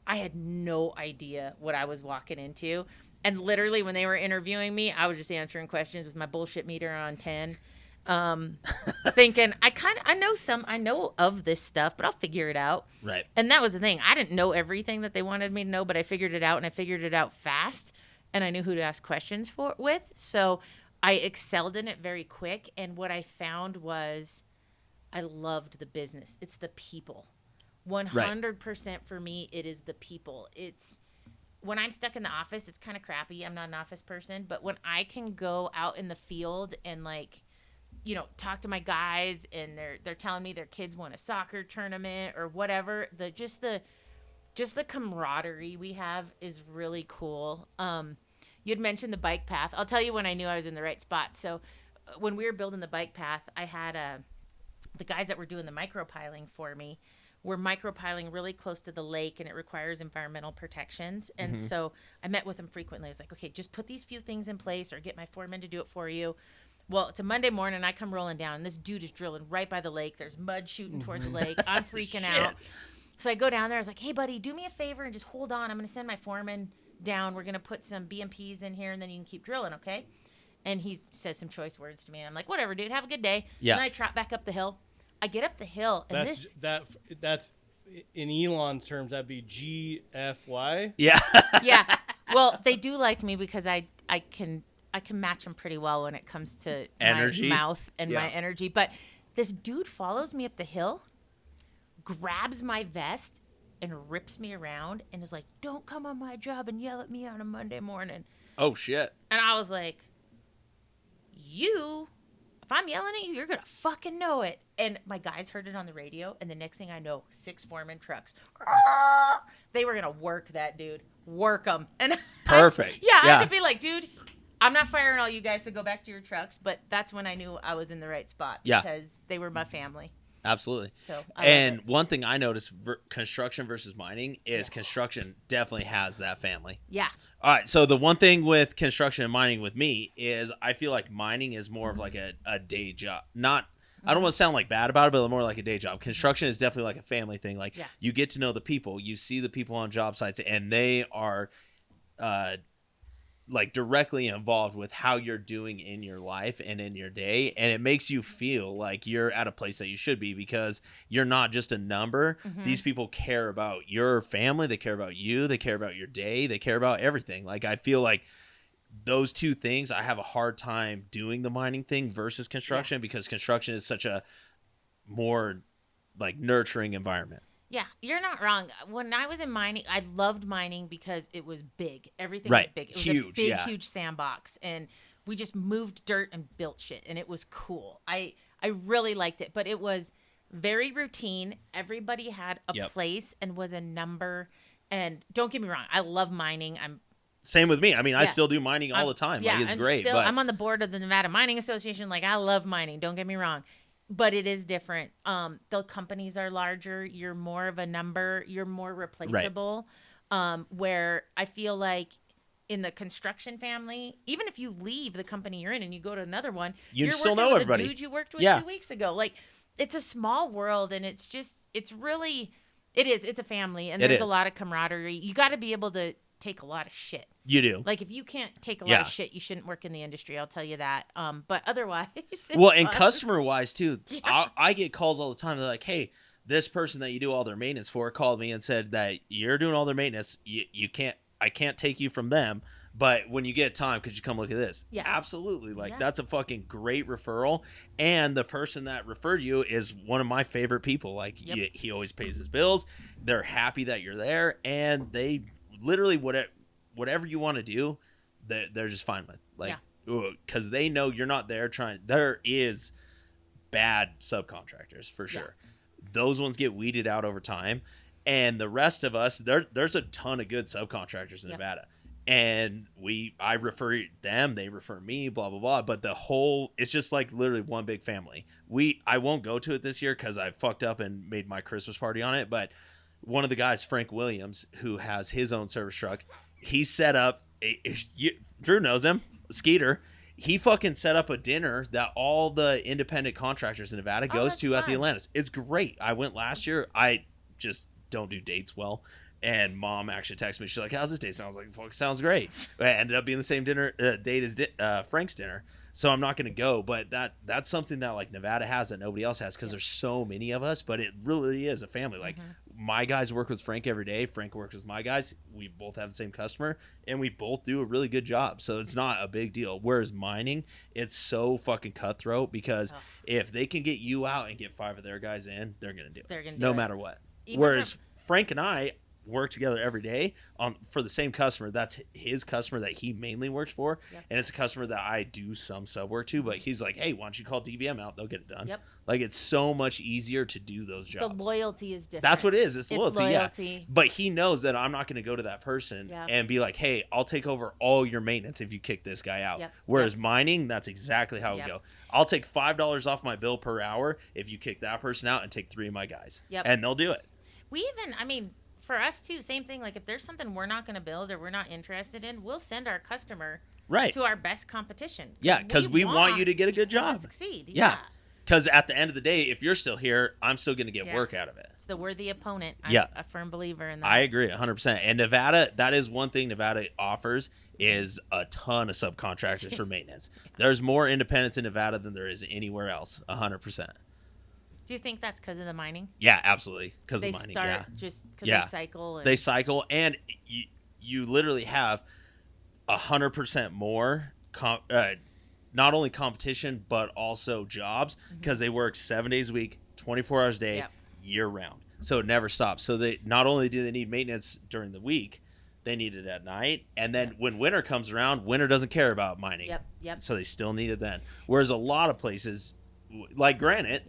I had no idea what I was walking into. And literally when they were interviewing me, I was just answering questions with my bullshit meter on 10. Thinking I know of this stuff, but I'll figure it out. Right. And that was the thing. I didn't know everything that they wanted me to know, but I figured it out, and I figured it out fast, and I knew who to ask questions with. So I excelled in it very quick. And what I found was I loved the business. It's the people. 100% for me, it is the people. It's when I'm stuck in the office, it's kind of crappy. I'm not an office person, but when I can go out in the field and talk to my guys and they're telling me their kids won a soccer tournament or whatever, just the camaraderie we have is really cool. You'd mentioned the bike path. I'll tell you when I knew I was in the right spot. So when we were building the bike path, I had the guys that were doing the micropiling for me were micropiling really close to the lake, and it requires environmental protections. And so I met with them frequently. I was like, okay, just put these few things in place or get my foreman to do it for you. Well, it's a Monday morning. I come rolling down, and this dude is drilling right by the lake. There's mud shooting towards the lake. I'm freaking out. So I go down there. I was like, hey, buddy, do me a favor and just hold on. I'm going to send my foreman down. We're going to put some BMPs in here, and then you can keep drilling, okay? And he says some choice words to me. I'm like, whatever, dude. Have a good day. Yeah. And I trot back up the hill. I get up the hill, and That's in Elon's terms, that'd be GFY. Yeah. yeah. Well, they do like me because I can match them pretty well when it comes to Energy. my mouth and Yeah. my energy. But this dude follows me up the hill, grabs my vest, and rips me around and is like, don't come on my job and yell at me on a Monday morning. Oh, shit. And I was like, if I'm yelling at you, you're going to fucking know it. And my guys heard it on the radio. And the next thing I know, 6 foreman trucks. They were going to work that dude. Work them. And Perfect. I had to be like, dude, I'm not firing all you guys to go back to your trucks. But that's when I knew I was in the right spot. Yeah. Because they were my family. Absolutely. So And one thing I noticed, construction versus mining, is construction definitely has that family. Yeah. All right, so the one thing with construction and mining with me is I feel like mining is more of like a day job. Not I don't want to sound like bad about it, but more like a day job. Construction is definitely like a family thing. Like Yeah. you get to know the people, you see the people on job sites, and they are like directly involved with how you're doing in your life and in your day, and it makes you feel like you're at a place that you should be because you're not just a number. These people care about your family, they care about you, they care about your day, they care about everything. Like I feel like those two things, I have a hard time doing the mining thing versus construction because construction is such a more like nurturing environment. Yeah, you're not wrong. When I was in mining, I loved mining because it was big. Everything Right. was big. It was Huge, a big, yeah. huge sandbox, and we just moved dirt and built shit, and it was cool. I really liked it, but it was very routine. Everybody had a Yep. place and was a number. And don't get me wrong, I love mining. Same with me. I mean, I Yeah. still do mining all the time. Yeah, Like it's great. But I'm on the board of the Nevada Mining Association. Like I love mining. Don't get me wrong. But it is different. The companies are larger. You're more of a number. You're more replaceable. Where I feel like in the construction family, even if you leave the company you're in and you go to another one, You you're still working know with everybody. a dude you worked with Yeah. 2 weeks ago. Like it's a small world, and it's really, it's a family, and It there's a is. lot of camaraderie. You got to be able to take a lot of shit. you do. Like if you can't take a lot Yeah. of shit, you shouldn't work in the industry. I'll tell you that. But otherwise, it's Well, and fun. customer wise too, Yeah. I get calls all the time. They're like, "Hey, this person that you do all their maintenance for called me and said that you're doing all their maintenance. I can't take you from them, but when you get time, could you come look at this?" Yeah. Absolutely. Like Yeah. that's a fucking great referral, and the person that referred you is one of my favorite people. Like Yep. he always pays his bills. They're happy that you're there, and they literally whatever you want to do, they're just fine with. Like, because they know you're not there trying. There is bad subcontractors for sure. Those ones get weeded out over time, and the rest of us, there's a ton of good subcontractors in Yep. Nevada, and I refer them, they refer me, blah blah blah. But it's just like literally one big family. I won't go to it this year because I fucked up and made my Christmas party on it, but one of the guys, Frank Williams, who has his own service truck, he set up Drew knows him, Skeeter. He fucking set up a dinner that all the independent contractors in Nevada goes that's to at the fun. Atlantis. It's great. I went last year. I just don't do dates well. And Mom actually texted me. She's like, "How's this date?" And I was like, "Fuck, sounds great." It ended up being the same dinner date as Frank's dinner. So I'm not going to go. But that's something that like Nevada has that nobody else has because there's so many of us. But it really is a family. Like my guys work with Frank every day. Frank works with my guys. We both have the same customer, and we both do a really good job. So it's not a big deal. Whereas mining, it's so fucking cutthroat because if they can get you out and get 5 of their guys in, they're going to do it. They're gonna do no it. matter what. Even Whereas for- Frank and I work together every day for the same customer. That's his customer that he mainly works for, and it's a customer that I do some sub work to. But he's like, "Hey, why don't you call DBM out? They'll get it done." Yep. Like it's so much easier to do those jobs. The loyalty is different. That's what it is. It's loyalty. Yeah. loyalty. But he knows that I'm not going to go to that person and be like, "Hey, I'll take over all your maintenance if you kick this guy out." Yep. Whereas mining, that's exactly how it would go. I'll take $5 off my bill per hour if you kick that person out and take 3 of my guys. Yep. And they'll do it. For us too, same thing. Like if there's something we're not going to build or we're not interested in, we'll send our customer Right. to our best competition. Yeah, because we want you to get a good people to job. succeed. Yeah. Because at the end of the day, if you're still here, I'm still going to get work out of it. It's the worthy opponent. I'm Yeah. a firm believer in that. I agree 100%. And Nevada, that is one thing Nevada offers is a ton of subcontractors for maintenance. There's more independents in Nevada than there is anywhere else, 100%. Do you think that's because of the mining? Yeah, absolutely. Because They of mining. start Yeah. just because Yeah. they cycle. And They cycle, and you literally have 100% more not only competition but also jobs because they work 7 days a week, 24 hours a day, year round. So it never stops. So they not only do they need maintenance during the week, they need it at night, and then when winter comes around, winter doesn't care about mining. Yep. So they still need it then. Whereas a lot of places, like Granite,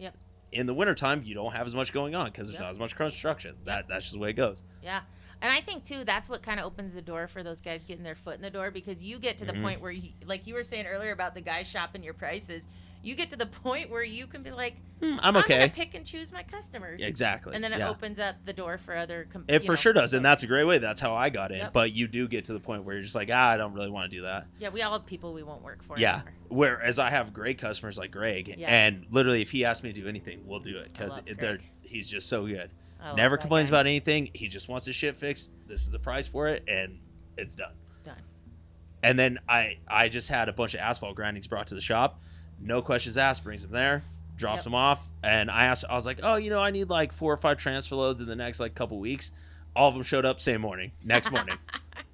in the wintertime, you don't have as much going on because there's not as much construction. That's just the way it goes. Yeah. And I think, too, that's what kind of opens the door for those guys getting their foot in the door because you get to the point where, like you were saying earlier about the guys shopping your prices, you get to the point where you can be like, I'm okay. I'm gonna pick and choose my customers. Exactly. And then it yeah. opens up the door for other. It for sure does, and that's a great way. That's how I got in. Yep. But you do get to the point where you're just like, I don't really want to do that. Yeah, we all have people we won't work for. Yeah. Anymore. Whereas I have great customers like Greg, Yeah. and literally, if he asks me to do anything, we'll do it because love Greg. he's just so good. I love Never that complains guy. about anything. He just wants his shit fixed. This is the price for it, and it's done. Done. And then I just had a bunch of asphalt grindings brought to the shop. No questions asked. Brings them there, drops Yep. them off. And I was like, oh, I need like 4 or 5 transfer loads in the next like couple weeks. All of them showed up same morning, next morning.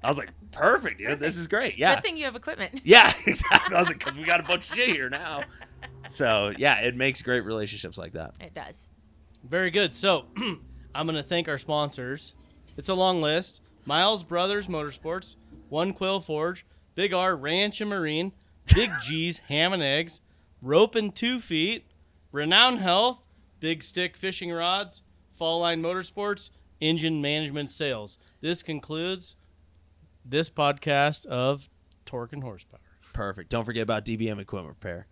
I was like, perfect, dude. This is great. Yeah. Good thing you have equipment. Yeah, exactly. I was like, because we got a bunch of shit here now. So yeah, it makes great relationships like that. It does. Very good. So I'm going to thank our sponsors. It's a long list. Miles Brothers Motorsports, One Quill Forge, Big R Ranch and Marine, Big G's Ham and Eggs, Rope and 2 Feet, Renown Health, Big Stick Fishing Rods, Fall Line Motorsports, Engine Management Sales. This concludes this podcast of Torque and Horsepower. Perfect. Don't forget about DBM equipment repair.